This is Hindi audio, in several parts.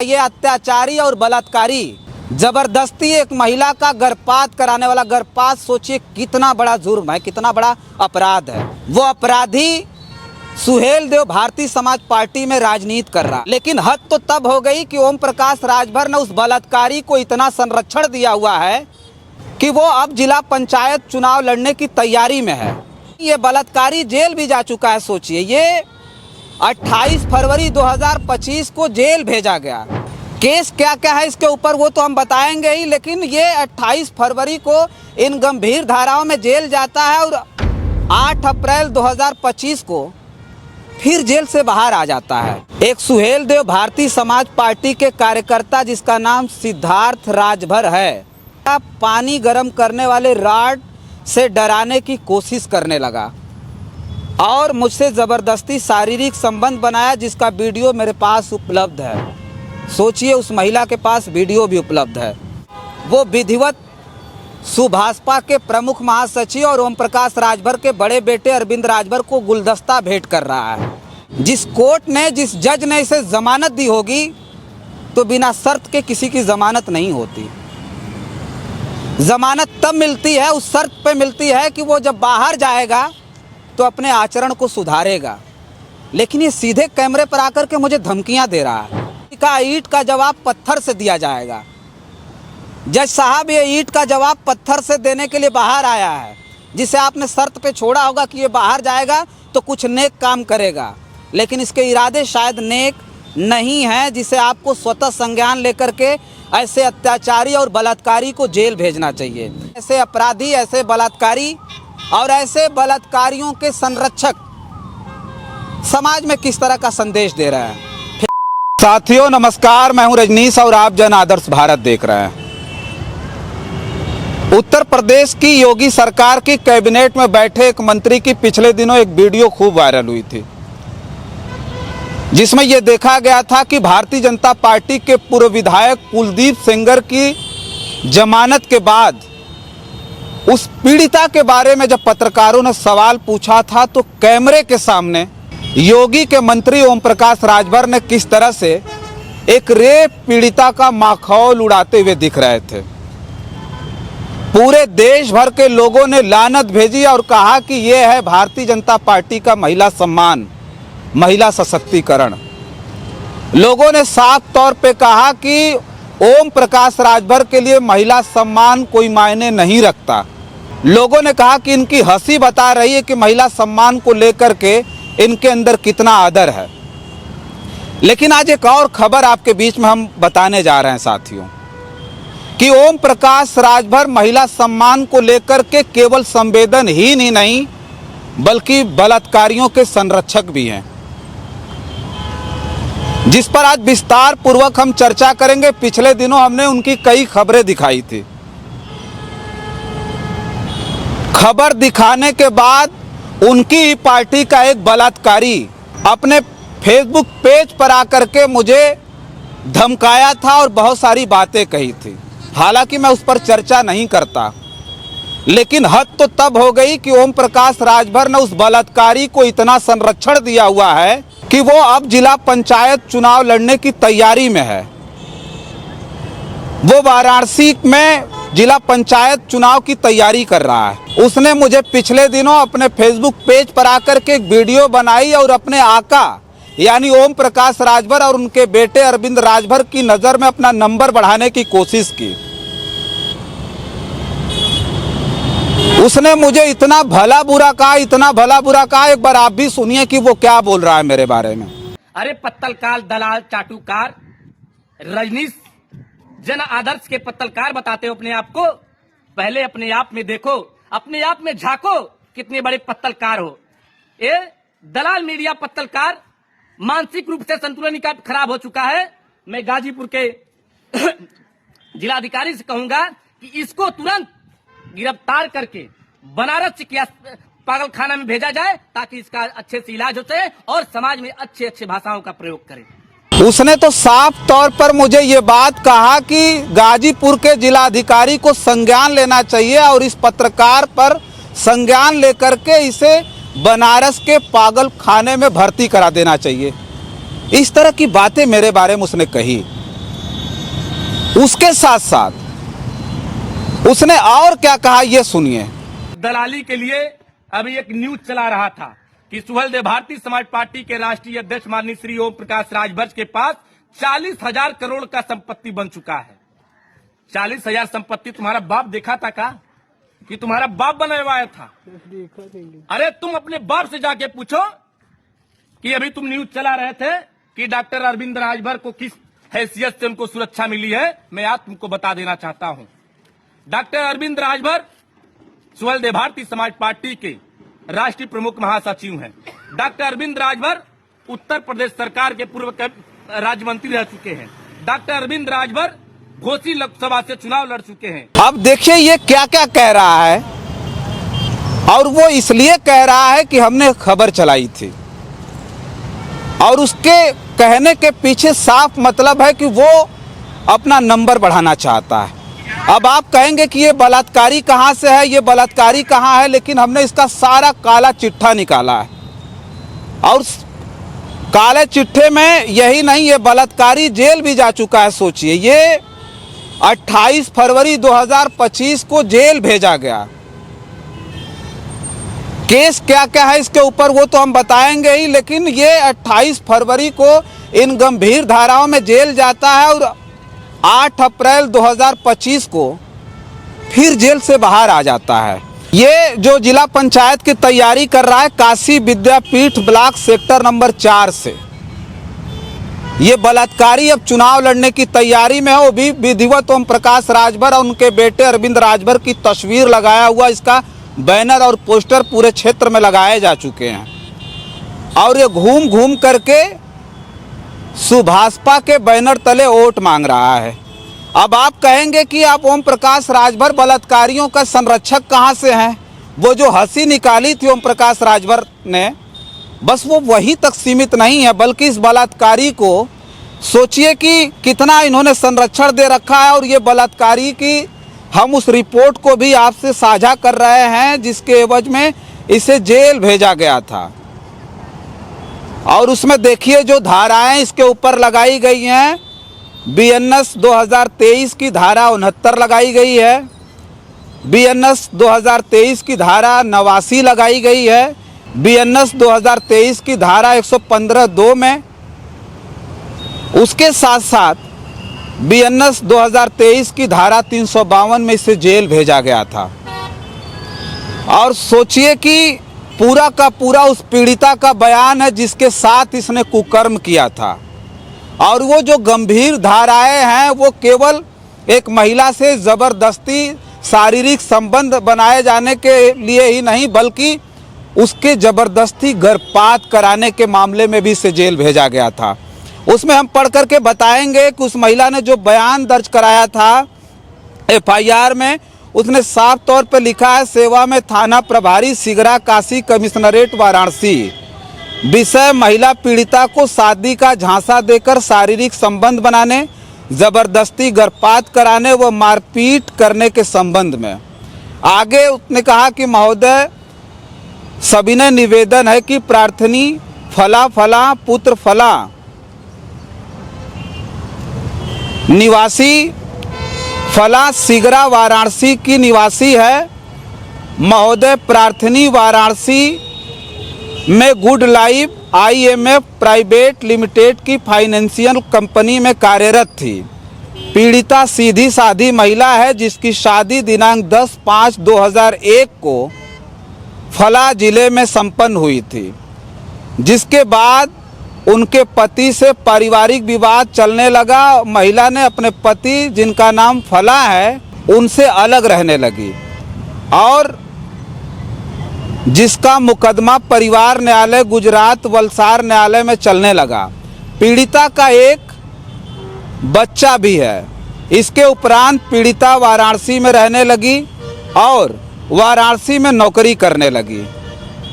ये अत्याचारी और बलात्कारी जबरदस्ती एक महिला का गर्भपात कराने वाला, गर्भपात सोचिए कितना बड़ा जुर्म है, कितना बड़ा अपराध है। वो अपराधी सुहेल देव भारतीय समाज पार्टी में राजनीति कर रहा, लेकिन हद तो तब हो गई कि ओम प्रकाश राजभर ने उस बलात्कारी को इतना संरक्षण दिया हुआ है कि वो अब जिला पंचायत चुनाव लड़ने की तैयारी में है। ये बलात्कारी जेल भी जा चुका है। सोचिए, ये 28 फरवरी 2025 को जेल भेजा गया। केस क्या क्या है इसके ऊपर वो तो हम बताएंगे ही, लेकिन ये 28 फरवरी को इन गंभीर धाराओं में जेल जाता है और 8 अप्रैल 2025 को फिर जेल से बाहर आ जाता है। एक सुहेल देव भारतीय समाज पार्टी के कार्यकर्ता जिसका नाम सिद्धार्थ राजभर है, पानी गर्म करने वाले रॉड से डराने की कोशिश करने लगा और मुझसे ज़बरदस्ती शारीरिक संबंध बनाया, जिसका वीडियो मेरे पास उपलब्ध है। सोचिए, उस महिला के पास वीडियो भी उपलब्ध है। वो विधिवत सुभाषपा के प्रमुख महासचिव और ओम प्रकाश राजभर के बड़े बेटे अरविंद राजभर को गुलदस्ता भेंट कर रहा है। जिस कोर्ट ने, जिस जज ने इसे जमानत दी होगी, तो बिना शर्त के किसी की जमानत नहीं होती। जमानत तब मिलती है, उस शर्त पे मिलती है कि वो जब बाहर जाएगा तो अपने आचरण को सुधारेगा। लेकिन ये सीधे कैमरे पर आकर के मुझे धमकियां दे रहा है का ईंट का जवाब पत्थर से दिया जाएगा। जज साहब, ये ईंट का जवाब पत्थर से देने के लिए बाहर आया है, जिसे आपने शर्त पे छोड़ा होगा कि ये बाहर जाएगा तो कुछ नेक काम करेगा, लेकिन इसके इरादे शायद नेक नहीं है, जिसे आपको स्वतः संज्ञान लेकर के ऐसे अत्याचारी और बलात्कारी को जेल भेजना चाहिए। ऐसे अपराधी, ऐसे बलात्कारी और ऐसे बलात्कारियों के संरक्षक समाज में किस तरह का संदेश दे रहे हैं। साथियों नमस्कार, मैं हूं रजनीश और आप जन आदर्श भारत देख रहे हैं। उत्तर प्रदेश की योगी सरकार की कैबिनेट में बैठे एक मंत्री की पिछले दिनों एक वीडियो खूब वायरल हुई थी, जिसमें यह देखा गया था कि भारतीय जनता पार्टी के पूर्व विधायक कुलदीप सेंगर की जमानत के बाद उस पीड़िता के बारे में जब पत्रकारों ने सवाल पूछा था, तो कैमरे के सामने योगी के मंत्री ओम प्रकाश राजभर ने किस तरह से एक रेप पीड़िता का माखौल उड़ाते हुए दिख रहे थे। पूरे देश भर के लोगों ने लानत भेजी और कहा कि यह है भारतीय जनता पार्टी का महिला सम्मान, महिला सशक्तिकरण। लोगों ने साफ तौर पे कहा कि ओम प्रकाश राजभर के लिए महिला सम्मान कोई मायने नहीं रखता। लोगों ने कहा कि इनकी हंसी बता रही है कि महिला सम्मान को लेकर के इनके अंदर कितना आदर है। लेकिन आज एक और खबर आपके बीच में हम बताने जा रहे हैं साथियों, कि ओम प्रकाश राजभर महिला सम्मान को लेकर के केवल संवेदनहीन ही नहीं, बल्कि बलात्कारियों के संरक्षक भी हैं, जिस पर आज विस्तार पूर्वक हम चर्चा करेंगे। पिछले दिनों हमने उनकी कई खबरें दिखाई थी। खबर दिखाने के बाद उनकी ही पार्टी का एक बलात्कारी अपने फेसबुक पेज पर आकर के मुझे धमकाया था और बहुत सारी बातें कही थी। हालांकि मैं उस पर चर्चा नहीं करता, लेकिन हद तो तब हो गई कि ओम प्रकाश राजभर ने उस बलात्कारी को इतना संरक्षण दिया हुआ है कि वो अब जिला पंचायत चुनाव लड़ने की तैयारी में है। वो वाराणसी में जिला पंचायत चुनाव की तैयारी कर रहा है। उसने मुझे पिछले दिनों अपने फेसबुक पेज पर आकर के एक वीडियो बनाई और अपने आका यानी ओम प्रकाश राजभर और उनके बेटे अरविंद राजभर की नजर में अपना नंबर बढ़ाने की कोशिश की। उसने मुझे इतना भला बुरा कहा, इतना भला बुरा कहा। एक बार आप भी सुनिए कि वो क्या बोल रहा है मेरे बारे में। अरे पत्तलकार, दलाल, चाटुकार, रजनीश जन आदर्श के पत्तलकार बताते हो अपने आप को। पहले अपने आप में देखो, अपने आप में झांको, कितने बड़े पत्तलकार हो। ये दलाल मीडिया पत्तलकार मानसिक रूप से संतुलन खराब हो चुका है। मैं गाजीपुर के जिलाधिकारी से कहूंगा कि इसको तुरंत गिरफ्तार करके बनारस चिकित्सा पागल खाना में भेजा जाए, ताकि इसका अच्छे से इलाज हो सके और समाज में अच्छे अच्छे भाषाओं का प्रयोग करे। उसने तो साफ तौर पर मुझे ये बात कहा कि गाजीपुर के जिलाधिकारी को संज्ञान लेना चाहिए और इस पत्रकार पर संज्ञान लेकर के इसे बनारस के पागल खाने में भर्ती करा देना चाहिए। इस तरह की बातें मेरे बारे में उसने कही। उसके साथ साथ उसने और क्या कहा ये सुनिए। दलाली के लिए अभी एक न्यूज चला रहा था कि सुहेलदेव भारतीय समाज पार्टी के राष्ट्रीय अध्यक्ष माननीय श्री ओम प्रकाश राजभर के पास 40,000 करोड़ का संपत्ति बन चुका है। 40,000 संपत्ति तुम्हारा बाप देखा था का कि तुम्हारा बाप बनवाया था? अरे तुम अपने बाप से जाके पूछो कि अभी तुम न्यूज चला रहे थे कि डॉक्टर अरविंद राजभर को किस हैसियत से उनको सुरक्षा मिली है। मैं आज तुमको बता देना चाहता हूं, डॉक्टर अरविंद राजभर सुहेलदेव भारतीय समाज पार्टी के राष्ट्रीय प्रमुख महासचिव हैं। डॉक्टर अरविंद राजभर उत्तर प्रदेश सरकार के पूर्व राज्य मंत्री रह चुके हैं। डॉक्टर अरविंद राजभर घोसी लोकसभा से चुनाव लड़ चुके हैं। अब देखिए ये क्या क्या कह रहा है, और वो इसलिए कह रहा है कि हमने खबर चलाई थी, और उसके कहने के पीछे साफ मतलब है कि वो अपना नंबर बढ़ाना चाहता है। अब आप कहेंगे कि ये बलात्कारी कहाँ से है, ये बलात्कारी कहाँ है, लेकिन हमने इसका सारा काला चिट्ठा निकाला है, और काले चिट्ठे में यही नहीं, ये बलात्कारी जेल भी जा चुका है। सोचिए, ये 28 फरवरी 2025 को जेल भेजा गया। केस क्या क्या है इसके ऊपर वो तो हम बताएंगे ही, लेकिन ये 28 फरवरी को इन गंभीर धाराओं में जेल जाता है, और 8 अप्रैल 2025 को फिर जेल से बाहर आ जाता है। ये जो जिला पंचायत की तैयारी कर रहा है काशी विद्यापीठ ब्लॉक सेक्टर नंबर 4 से, ये बलात्कारी अब चुनाव लड़ने की तैयारी में है। वो भी विधिवत ओम प्रकाश राजभर और उनके बेटे अरविंद राजभर की तस्वीर लगाया हुआ इसका बैनर और पोस्टर पूरे क्षेत्र में लगाए जा चुके हैं, और ये घूम घूम करके सुभाषपा के बैनर तले वोट मांग रहा है। अब आप कहेंगे कि आप ओम प्रकाश राजभर बलात्कारियों का संरक्षक कहाँ से हैं? वो जो हंसी निकाली थी ओम प्रकाश राजभर ने, बस वो वहीं तक सीमित नहीं है, बल्कि इस बलात्कारी को सोचिए कि कितना इन्होंने संरक्षण दे रखा है। और ये बलात्कारी की हम उस रिपोर्ट को भी आपसे साझा कर रहे हैं, जिसके एवज में इसे जेल भेजा गया था। और उसमें देखिए जो धाराएं इसके ऊपर लगाई गई हैं, BNS 2023 की धारा 69 लगाई गई है, BNS 2023 की धारा 89 लगाई गई है, BNS 2023 की धारा 115(2) में, उसके साथ साथ BNS 2023 की धारा 352 में इसे जेल भेजा गया था। और सोचिए कि पूरा का पूरा उस पीड़िता का बयान है जिसके साथ इसने कुकर्म किया था। और वो जो गंभीर धाराएं हैं वो केवल एक महिला से ज़बरदस्ती शारीरिक संबंध बनाए जाने के लिए ही नहीं, बल्कि उसके ज़बरदस्ती गर्भपात कराने के मामले में भी इसे जेल भेजा गया था। उसमें हम पढ़ करके बताएंगे कि उस महिला ने जो बयान दर्ज कराया था FIR में, उसने साफ तौर पर लिखा है, सेवा में थाना प्रभारी सिगरा काशी कमिश्नरेट वाराणसी। विषय महिला पीड़िता को शादी का झांसा देकर शारीरिक संबंध बनाने, जबरदस्ती गर्भपात कराने व मारपीट करने के संबंध में। आगे उसने कहा कि महोदय सविनय निवेदन है कि प्रार्थनी फला फला पुत्र फला निवासी फला सिगरा वाराणसी की निवासी है। महोदय प्रार्थनी वाराणसी में good life IMF private limited की फाइनेंशियल कंपनी में कार्यरत थी। पीड़िता सीधी साधी महिला है जिसकी शादी दिनांक 10/5/2001 को फला जिले में संपन्न हुई थी, जिसके बाद उनके पति से पारिवारिक विवाद चलने लगा। महिला ने अपने पति जिनका नाम फला है उनसे अलग रहने लगी, और जिसका मुकदमा परिवार न्यायालय गुजरात वलसाड़ न्यायालय में चलने लगा। पीड़िता का एक बच्चा भी है। इसके उपरांत पीड़िता वाराणसी में रहने लगी और वाराणसी में नौकरी करने लगी।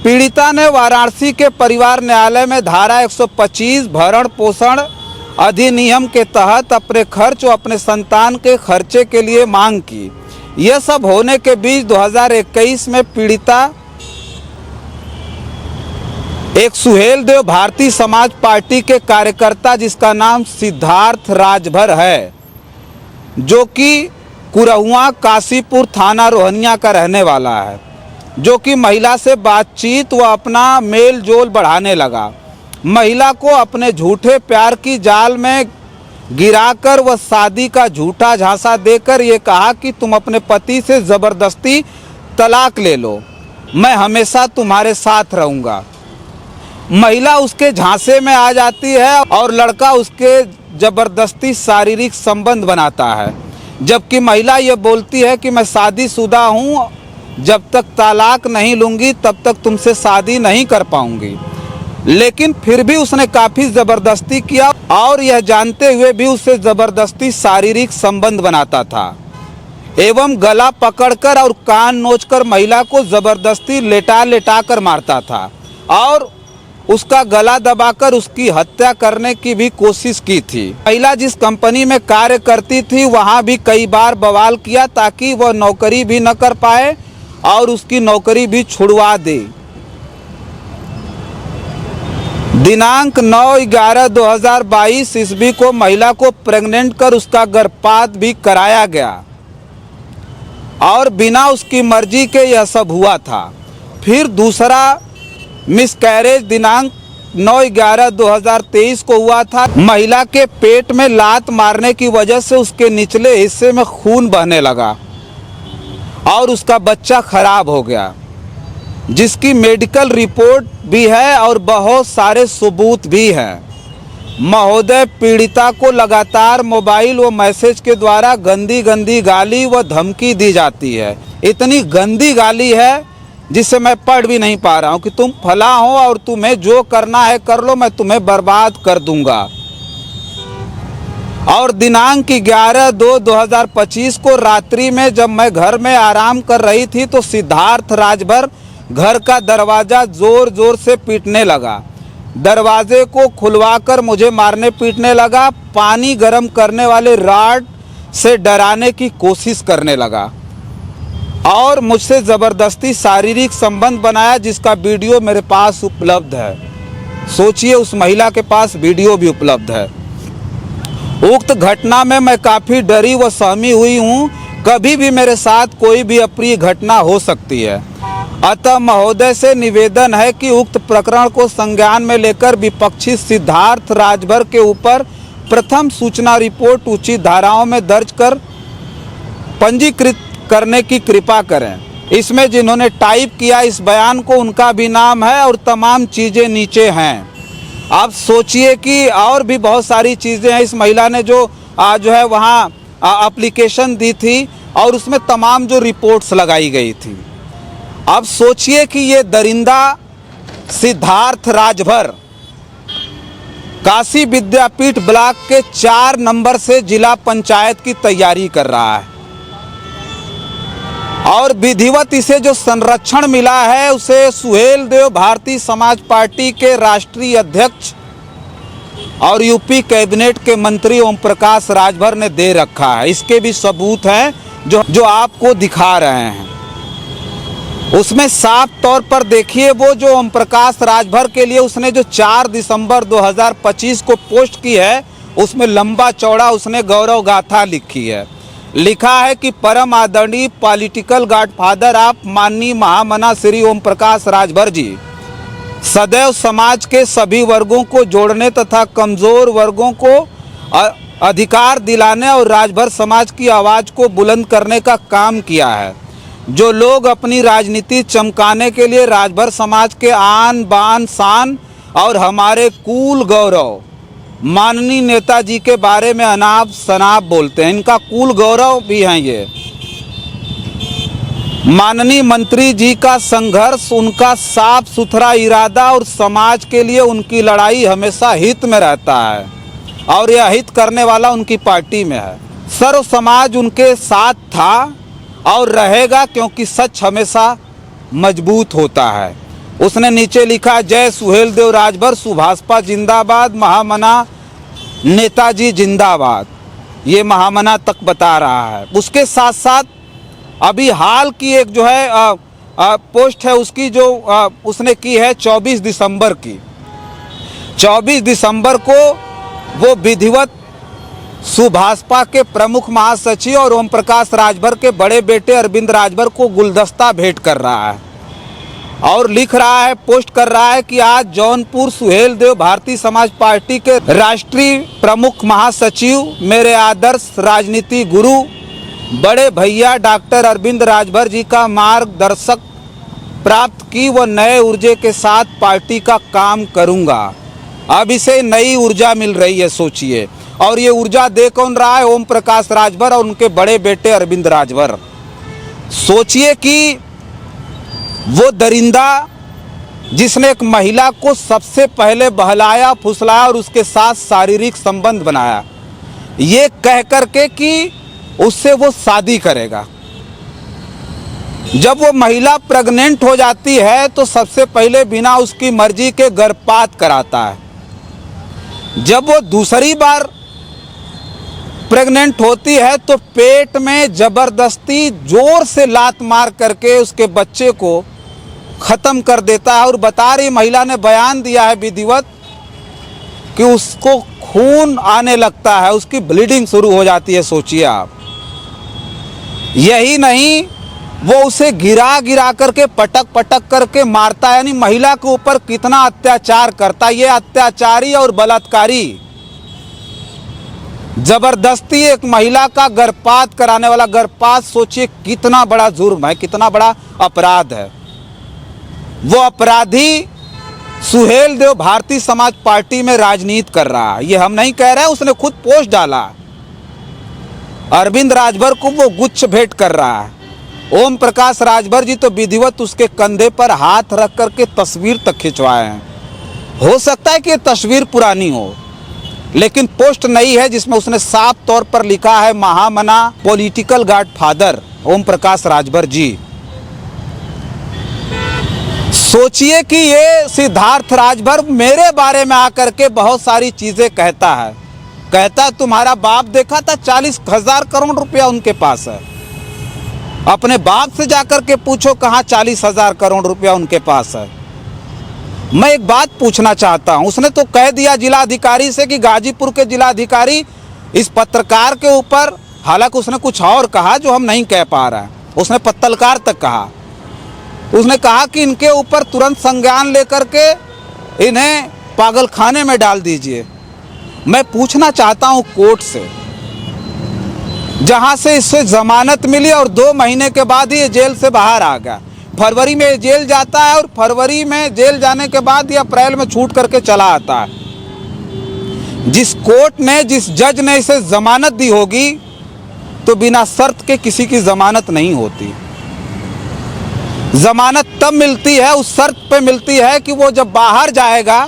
पीड़िता ने वाराणसी के परिवार न्यायालय में धारा 125 भरण पोषण अधिनियम के तहत अपने खर्च और अपने संतान के खर्चे के लिए मांग की। यह सब होने के बीच 2021 में पीड़िता एक सुहेलदेव भारतीय समाज पार्टी के कार्यकर्ता जिसका नाम सिद्धार्थ राजभर है, जो कि कुरहुआ काशीपुर थाना रोहनिया का रहने वाला है, जो कि महिला से बातचीत व अपना मेल जोल बढ़ाने लगा। महिला को अपने झूठे प्यार की जाल में गिराकर व शादी का झूठा झांसा देकर ये कहा कि तुम अपने पति से ज़बरदस्ती तलाक ले लो, मैं हमेशा तुम्हारे साथ रहूँगा। महिला उसके झांसे में आ जाती है और लड़का उसके ज़बरदस्ती शारीरिक संबंध बनाता है, जबकि महिला ये बोलती है कि मैं शादीशुदा हूँ, जब तक तलाक नहीं लूँगी तब तक तुमसे शादी नहीं कर पाऊँगी। लेकिन फिर भी उसने काफ़ी ज़बरदस्ती किया और यह जानते हुए भी उससे ज़बरदस्ती शारीरिक संबंध बनाता था एवं गला पकड़कर और कान नोचकर महिला को ज़बरदस्ती लेटा लेटा कर मारता था और उसका गला दबाकर उसकी हत्या करने की भी कोशिश की थी। महिला जिस कंपनी में कार्य करती थी वहां भी कई बार बवाल किया ताकि वह नौकरी भी न कर पाए और उसकी नौकरी भी छुड़वा दे। दिनांक 9/11/2022 ईस्वी को महिला को प्रेग्नेंट कर उसका गर्भपात भी कराया गया और बिना उसकी मर्जी के यह सब हुआ था। फिर दूसरा मिसकैरेज दिनांक 9/11/2023 को हुआ था। महिला के पेट में लात मारने की वजह से उसके निचले हिस्से में खून बहने लगा और उसका बच्चा खराब हो गया, जिसकी मेडिकल रिपोर्ट भी है और बहुत सारे सबूत भी हैं। महोदय, पीड़िता को लगातार मोबाइल व मैसेज के द्वारा गंदी गंदी गाली व धमकी दी जाती है। इतनी गंदी गाली है जिसे मैं पढ़ भी नहीं पा रहा हूँ कि तुम फला हो और तुम्हें जो करना है कर लो, मैं तुम्हें बर्बाद कर दूंगा। और दिनांक 11/2/2025 को रात्रि में जब मैं घर में आराम कर रही थी तो सिद्धार्थ राजभर घर का दरवाज़ा जोर जोर से पीटने लगा। दरवाजे को खुलवाकर मुझे मारने पीटने लगा। पानी गर्म करने वाले रॉड से डराने की कोशिश करने लगा और मुझसे ज़बरदस्ती शारीरिक संबंध बनाया, जिसका वीडियो मेरे पास उपलब्ध है। सोचिए, उस महिला के पास वीडियो भी उपलब्ध है। उक्त घटना में मैं काफ़ी डरी व सहमी हुई हूँ। कभी भी मेरे साथ कोई भी अप्रिय घटना हो सकती है। अतः महोदय से निवेदन है कि उक्त प्रकरण को संज्ञान में लेकर विपक्षी सिद्धार्थ राजभर के ऊपर प्रथम सूचना रिपोर्ट उचित धाराओं में दर्ज कर पंजीकृत करने की कृपा करें। इसमें जिन्होंने टाइप किया इस बयान को, उनका भी नाम है और तमाम चीज़ें नीचे हैं। आप सोचिए कि और भी बहुत सारी चीज़ें हैं। इस महिला ने जो है वहाँ एप्लीकेशन दी थी और उसमें तमाम जो रिपोर्ट्स लगाई गई थी। अब सोचिए कि ये दरिंदा सिद्धार्थ राजभर काशी विद्यापीठ ब्लॉक के 4 नंबर से जिला पंचायत की तैयारी कर रहा है और विधिवत इसे जो संरक्षण मिला है उसे सुहेल देव भारतीय समाज पार्टी के राष्ट्रीय अध्यक्ष और यूपी कैबिनेट के मंत्री ओम प्रकाश राजभर ने दे रखा है। इसके भी सबूत हैं जो आपको दिखा रहे हैं। उसमें साफ तौर पर देखिए, वो जो ओम प्रकाश राजभर के लिए उसने जो 4 दिसंबर 2025 को पोस्ट की है, उसमें लंबा चौड़ा उसने गौरव गाथा लिखी है। लिखा है कि परम आदरणीय पॉलिटिकल गॉडफादर आप माननीय महामना श्री ओम प्रकाश राजभर जी सदैव समाज के सभी वर्गों को जोड़ने तथा कमज़ोर वर्गों को अधिकार दिलाने और राजभर समाज की आवाज़ को बुलंद करने का काम किया है। जो लोग अपनी राजनीति चमकाने के लिए राजभर समाज के आन बान शान और हमारे कुल गौरव माननीय नेताजी के बारे में अनाप शनाप बोलते हैं, इनका कुल गौरव भी हैं ये। माननीय मंत्री जी का संघर्ष, उनका साफ सुथरा इरादा और समाज के लिए उनकी लड़ाई हमेशा हित में रहता है और यह हित करने वाला उनकी पार्टी में है। सर्व समाज उनके साथ था और रहेगा, क्योंकि सच हमेशा मजबूत होता है। उसने नीचे लिखा, जय सुहेल देव राजभर, सुभाषपा जिंदाबाद, महामना नेताजी जिंदाबाद। ये महामना तक बता रहा है। उसके साथ साथ अभी हाल की एक जो है पोस्ट है उसकी जो उसने की है 24 दिसंबर की। 24 दिसंबर को वो विधिवत सुभाषपा के प्रमुख महासचिव और ओम प्रकाश राजभर के बड़े बेटे अरविंद राजभर को गुलदस्ता भेंट कर रहा है और लिख रहा है, पोस्ट कर रहा है कि आज जौनपुर सुहेल देव भारतीय समाज पार्टी के राष्ट्रीय प्रमुख महासचिव, मेरे आदर्श राजनीति गुरु, बड़े भैया डॉक्टर अरविंद राजभर जी का मार्गदर्शक प्राप्त की व नए ऊर्जा के साथ पार्टी का काम करूंगा। अब इसे नई ऊर्जा मिल रही है, सोचिए। और ये ऊर्जा दे कौन रहा है? ओम प्रकाश राजभर और उनके बड़े बेटे अरविंद राजभर। सोचिए कि वो दरिंदा जिसने एक महिला को सबसे पहले बहलाया फुसलाया और उसके साथ शारीरिक संबंध बनाया, ये कह करके कि उससे वो शादी करेगा। जब वो महिला प्रेग्नेंट हो जाती है तो सबसे पहले बिना उसकी मर्जी के गर्भपात कराता है। जब वो दूसरी बार प्रेग्नेंट होती है तो पेट में जबरदस्ती जोर से लात मार करके उसके बच्चे को खत्म कर देता है। और बता रही महिला ने बयान दिया है विधिवत कि उसको खून आने लगता है, उसकी ब्लीडिंग शुरू हो जाती है। सोचिए आप। यही नहीं, वो उसे गिरा गिरा करके पटक पटक करके मारता है, यानी महिला के ऊपर कितना अत्याचार करता है। ये अत्याचारी और बलात्कारी जबरदस्ती एक महिला का गर्भपात कराने वाला गर्भपात, सोचिए कितना बड़ा जुर्म है, कितना बड़ा अपराध है। वो अपराधी सुहेल देव भारतीय समाज पार्टी में राजनीति कर रहा है। ये हम नहीं कह रहे हैं, उसने खुद पोस्ट डाला। अरविंद राजभर को वो गुच्छ भेंट कर रहा है। ओम प्रकाश राजभर जी तो विधिवत उसके कंधे पर हाथ रख करके तस्वीर तक खिंचवाए हैं। हो सकता है कि ये तस्वीर पुरानी हो, लेकिन पोस्ट नई है जिसमें उसने साफ तौर पर लिखा है, महामना पॉलिटिकल गॉडफादर ओम प्रकाश राजभर जी। सोचिए कि ये सिद्धार्थ राजभर मेरे बारे में आकर के बहुत सारी चीजें कहता है। कहता तुम्हारा बाप देखा था, 40,000 करोड़ रुपया उनके पास है। अपने बाप से जाकर के पूछो कहाँ 40,000 करोड़ रुपया उनके पास है। मैं एक बात पूछना चाहता हूं, उसने तो कह दिया जिलाधिकारी से कि गाजीपुर के जिलाधिकारी इस पत्रकार के ऊपर, हालांकि उसने कुछ और कहा जो हम नहीं कह पा रहे हैं, उसने पत्रकार तक कहा। उसने कहा कि इनके ऊपर तुरंत संज्ञान लेकर के इन्हें पागल खाने में डाल दीजिए। मैं पूछना चाहता हूं कोर्ट से, जहां से इससे जमानत मिली और 2 महीने के बाद ही ये जेल से बाहर आ गया। फरवरी में जेल जाता है और फरवरी में जेल जाने के बाद ये अप्रैल में छूट करके चला आता है। जिस कोर्ट ने, जिस जज ने इसे जमानत दी होगी, तो बिना शर्त के किसी की जमानत नहीं होती। जमानत तब मिलती है, उस शर्त पे मिलती है कि वो जब बाहर जाएगा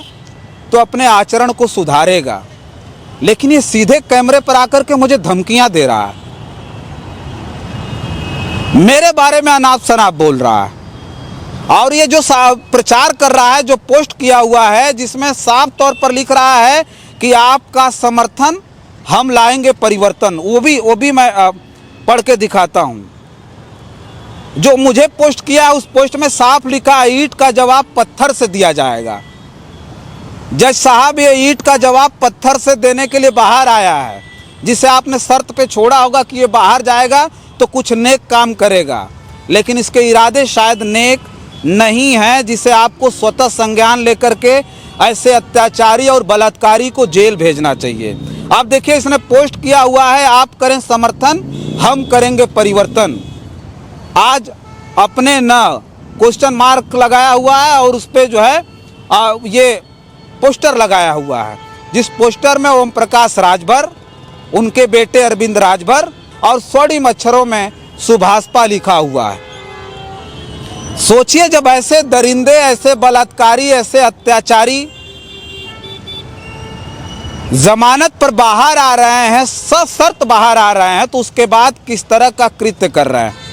तो अपने आचरण को सुधारेगा। लेकिन ये सीधे कैमरे पर आकर के मुझे धमकियां दे रहा है, मेरे बारे में अनाप शनाप बोल रहा है। और ये जो प्रचार कर रहा है, जो पोस्ट किया हुआ है, जिसमें साफ तौर पर लिख रहा है कि आपका समर्थन, हम लाएंगे परिवर्तन, वो भी मैं पढ़ के दिखाता हूं। जो मुझे पोस्ट किया, उस पोस्ट में साफ लिखा, ईंट का जवाब पत्थर से दिया जाएगा। जज साहब, ये ईंट का जवाब पत्थर से देने के लिए बाहर आया है, जिसे आपने शर्त पे छोड़ा होगा कि ये बाहर जाएगा तो कुछ नेक काम करेगा, लेकिन इसके इरादे शायद नेक नहीं है, जिसे आपको स्वतः संज्ञान लेकर के ऐसे अत्याचारी और बलात्कारी को जेल भेजना चाहिए। आप देखिए, इसने पोस्ट किया हुआ है, आप करें समर्थन, हम करेंगे परिवर्तन। आज अपने न क्वेश्चन मार्क लगाया हुआ है और उस पर जो है ये पोस्टर लगाया हुआ है, जिस पोस्टर में ओम प्रकाश राजभर, उनके बेटे अरविंद राजभर और स्वर्ण अक्षरों में सुभाषपा लिखा हुआ है। सोचिए, जब ऐसे दरिंदे, ऐसे बलात्कारी, ऐसे अत्याचारी जमानत पर बाहर आ रहे हैं, सशर्त बाहर आ रहे हैं, तो उसके बाद किस तरह का कृत्य कर रहे हैं।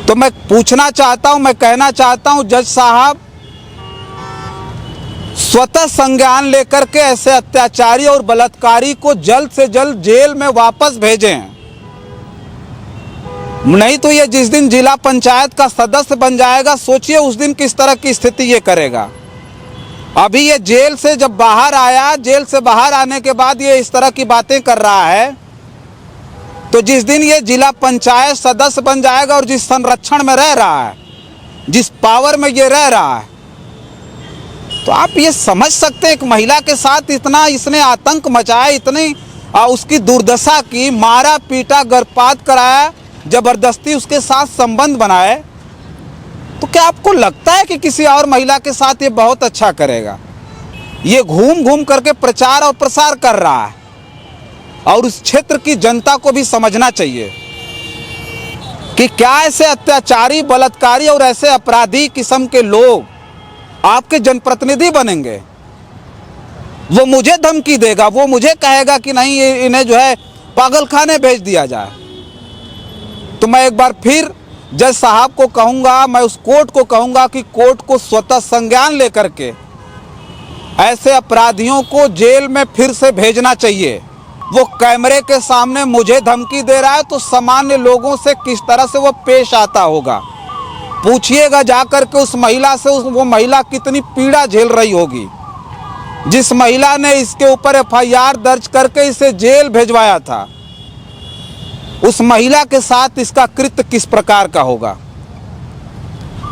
तो मैं पूछना चाहता हूं, मैं कहना चाहता हूं, जज साहब स्वतः संज्ञान लेकर के ऐसे अत्याचारी और बलात्कारी को जल्द से जल्द जेल में वापस भेजें। नहीं तो ये जिस दिन जिला पंचायत का सदस्य बन जाएगा, सोचिए उस दिन किस तरह की स्थिति ये करेगा। अभी ये जेल से जब बाहर आया, जेल से बाहर आने के बाद ये इस तरह की बातें कर रहा है, तो जिस दिन ये जिला पंचायत सदस्य बन जाएगा और जिस संरक्षण में रह रहा है, जिस पावर में ये रह रहा है, तो आप ये समझ सकते हैं एक महिला के साथ इतना इसने आतंक मचाया, इतनी उसकी दुर्दशा की, मारा पीटा, गर्भपात कराया, जबरदस्ती उसके साथ संबंध बनाए। तो क्या आपको लगता है कि किसी और महिला के साथ ये बहुत अच्छा करेगा? ये घूम घूम करके प्रचार और प्रसार कर रहा है, और उस क्षेत्र की जनता को भी समझना चाहिए कि क्या ऐसे अत्याचारी, बलात्कारी और ऐसे अपराधी किस्म के लोग आपके जनप्रतिनिधि बनेंगे? वो मुझे धमकी देगा, वो मुझे कहेगा कि नहीं इन्हें जो है पागलखाने भेज दिया जाए। तो मैं एक बार फिर जज साहब को कहूँगा, मैं उस कोर्ट को कहूँगा कि कोर्ट को स्वतः संज्ञान लेकर के ऐसे अपराधियों को जेल में फिर से भेजना चाहिए। वो कैमरे के सामने मुझे धमकी दे रहा है, तो सामान्य लोगों से किस तरह से वो पेश आता होगा? पूछिएगा जाकर के उस महिला से, वो महिला कितनी पीड़ा झेल रही होगी, जिस महिला ने इसके ऊपर एफआईआर दर्ज करके इसे जेल भेजवाया था। उस महिला के साथ इसका कृत्य किस प्रकार का होगा?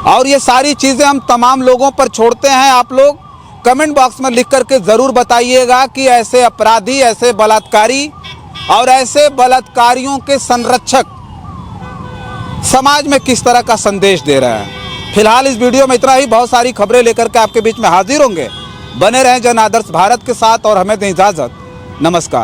और ये सारी चीज़ें हम तमाम लोगों पर छोड़ते हैं। आप लोग कमेंट बॉक्स में लिख करके ज़रूर बताइएगा कि ऐसे अपराधी, ऐसे बलात्कारी और ऐसे बलात्कारियों के संरक्षक समाज में किस तरह का संदेश दे रहे हैं। फिलहाल इस वीडियो में इतना ही। बहुत सारी खबरें लेकर के आपके बीच में हाजिर होंगे। बने रहें जन आदर्श भारत के साथ और हमें दें इजाज़त। नमस्कार।